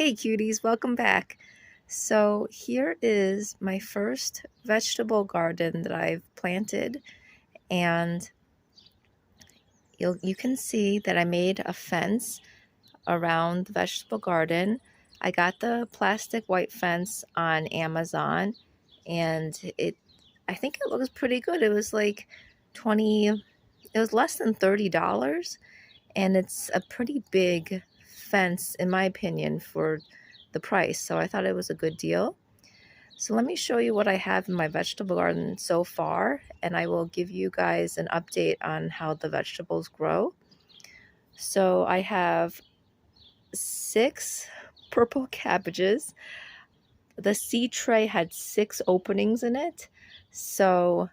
Hey cuties, welcome back. So here is my first vegetable garden that I've planted, and you can see that I made a fence around the vegetable garden. I got the plastic white fence on Amazon, and I think it looks pretty good. It was like 20, it was less than $30, and it's a pretty big fence in my opinion for the price, so I thought it was a good deal. So let me show you what I have in my vegetable garden so far, and I will give you guys an update on how the vegetables grow. So I have 6 purple cabbages. The seed tray had 6 openings in it, so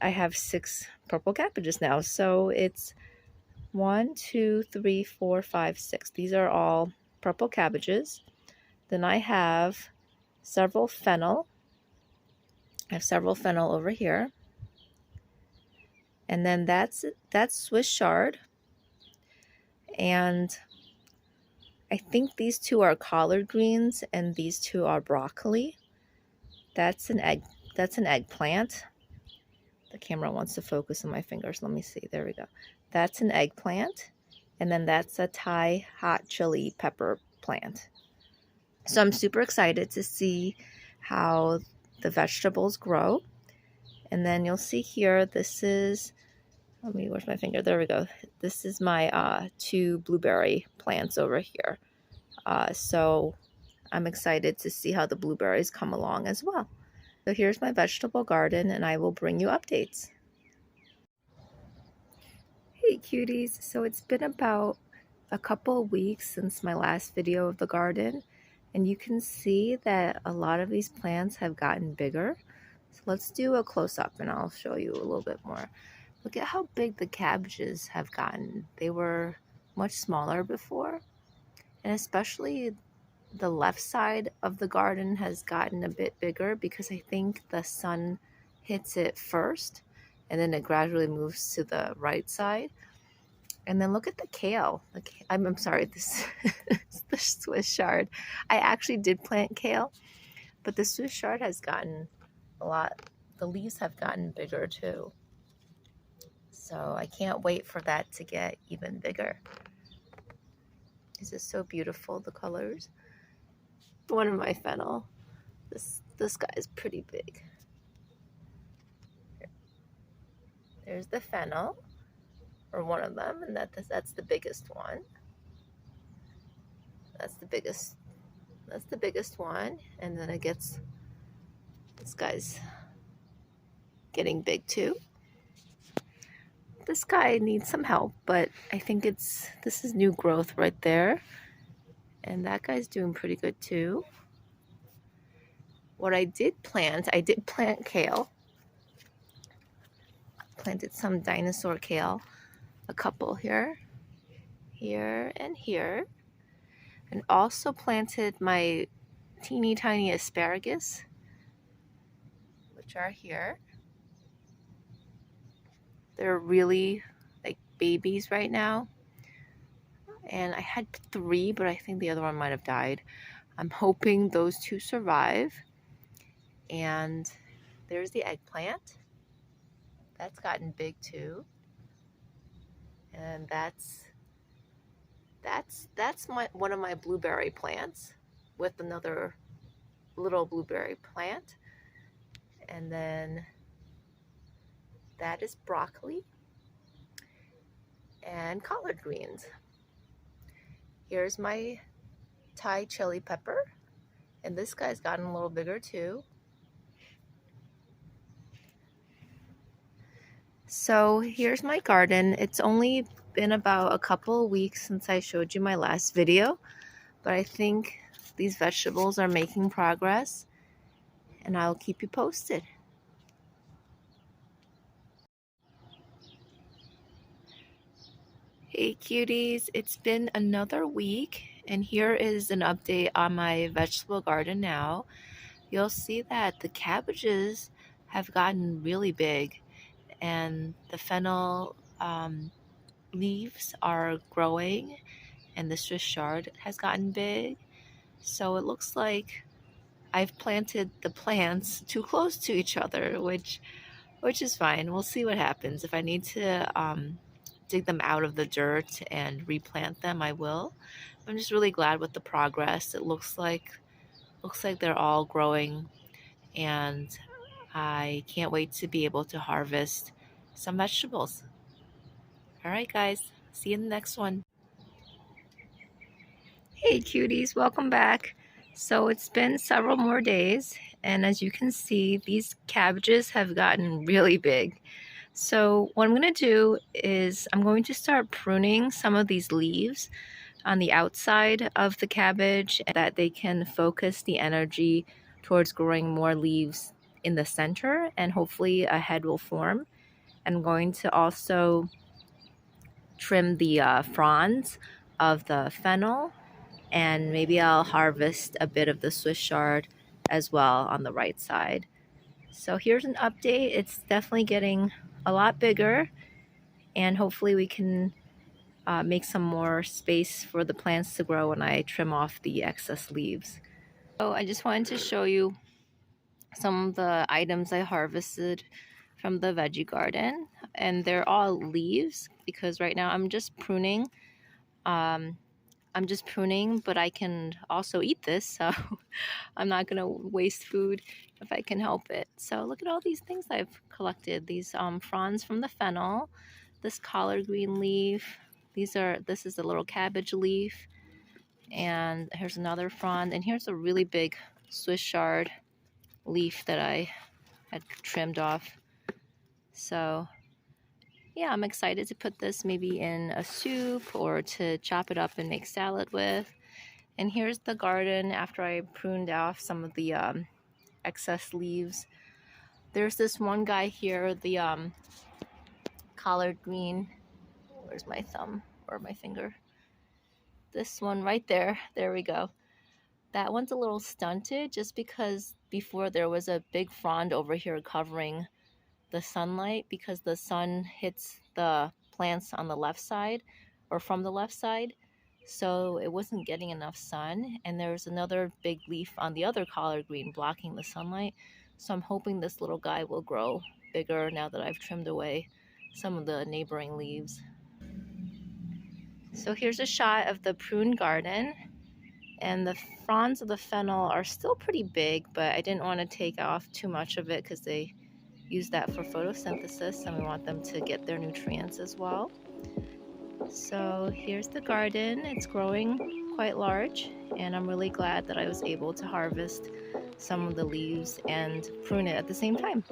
I have 6 purple cabbages now. So it's 1, 2, 3, 4, 5, 6. These are all purple cabbages. Then I have several fennel. I have several fennel over here. And then that's Swiss chard. And I think these two are collard greens and these two are broccoli. That's an eggplant. The camera wants to focus on my fingers. Let me see. There we go. That's an eggplant. And then that's a Thai hot chili pepper plant. So I'm super excited to see how the vegetables grow. And then you'll see here, this is, where's my finger? There we go. This is my 2 blueberry plants over here. So I'm excited to see how the blueberries come along as well. So here's my vegetable garden, and I will bring you updates. Hey cuties, so it's been about a couple of weeks since my last video of the garden, and you can see that a lot of these plants have gotten bigger. So let's do a close-up and I'll show you a little bit more. Look at how big the cabbages have gotten. They were much smaller before, and especially the left side of the garden has gotten a bit bigger because I think the sun hits it first and then it gradually moves to the right side. And then look at the kale. I'm sorry, this is the Swiss chard. I actually did plant kale, but the Swiss chard has gotten a lot. The leaves have gotten bigger too. So I can't wait for that to get even bigger. This is so beautiful, the colors. One of my fennel. This guy is pretty big. There's the fennel, or one of them, and that's the biggest one. That's the biggest one, and then this guy's getting big too. This guy needs some help, but I think this is new growth right there. And that guy's doing pretty good too. What I did plant kale. Planted some dinosaur kale, a couple here, and here. And also planted my teeny tiny asparagus, which are here. They're really like babies right now. And I had 3, but I think the other one might have died. I'm hoping those 2 survive. And there's the eggplant. That's gotten big too. And that's one of my blueberry plants with another little blueberry plant. And then that is broccoli and collard greens. Here's my Thai chili pepper, and this guy's gotten a little bigger too. So here's my garden. It's only been about a couple of weeks since I showed you my last video, but I think these vegetables are making progress, and I'll keep you posted. Hey cuties, it's been another week, and here is an update on my vegetable garden now. You'll see that the cabbages have gotten really big, and the fennel leaves are growing, and the Swiss chard has gotten big. So it looks like I've planted the plants too close to each other, which is fine. We'll see what happens. If I need to dig them out of the dirt and replant them, I will. I'm just really glad with the progress. It looks like they're all growing, and I can't wait to be able to harvest some vegetables. All right, guys. See you in the next one. Hey cuties, welcome back. So it's been several more days, and as you can see, these cabbages have gotten really big. So what I'm going to do is I'm going to start pruning some of these leaves on the outside of the cabbage so that they can focus the energy towards growing more leaves in the center, and hopefully a head will form. I'm going to also trim the fronds of the fennel, and maybe I'll harvest a bit of the Swiss chard as well on the right side. So here's an update. It's definitely getting a lot bigger, and hopefully we can make some more space for the plants to grow when I trim off the excess leaves. So I just wanted to show you some of the items I harvested from the veggie garden, and they're all leaves because right now I'm just pruning. But I can also eat this, so I'm not gonna waste food if I can help it. So look at all these things I've collected. These fronds from the fennel, this collard green leaf. This is a little cabbage leaf, and here's another frond, and here's a really big Swiss chard leaf that I had trimmed off. So yeah, I'm excited to put this maybe in a soup or to chop it up and make salad with. And here's the garden after I pruned off some of the excess leaves. There's this one guy here, the collard green. Where's my thumb or my finger? This one right there. There we go. That one's a little stunted just because before there was a big frond over here covering the sunlight because the sun hits the plants on the left side or from the left side. So it wasn't getting enough sun, and there's another big leaf on the other collard green blocking the sunlight. So I'm hoping this little guy will grow bigger now that I've trimmed away some of the neighboring leaves. So here's a shot of the prune garden, and the fronds of the fennel are still pretty big, but I didn't want to take off too much of it because they use that for photosynthesis and we want them to get their nutrients as well. So here's the garden. It's growing quite large, and I'm really glad that I was able to harvest some of the leaves and prune it at the same time.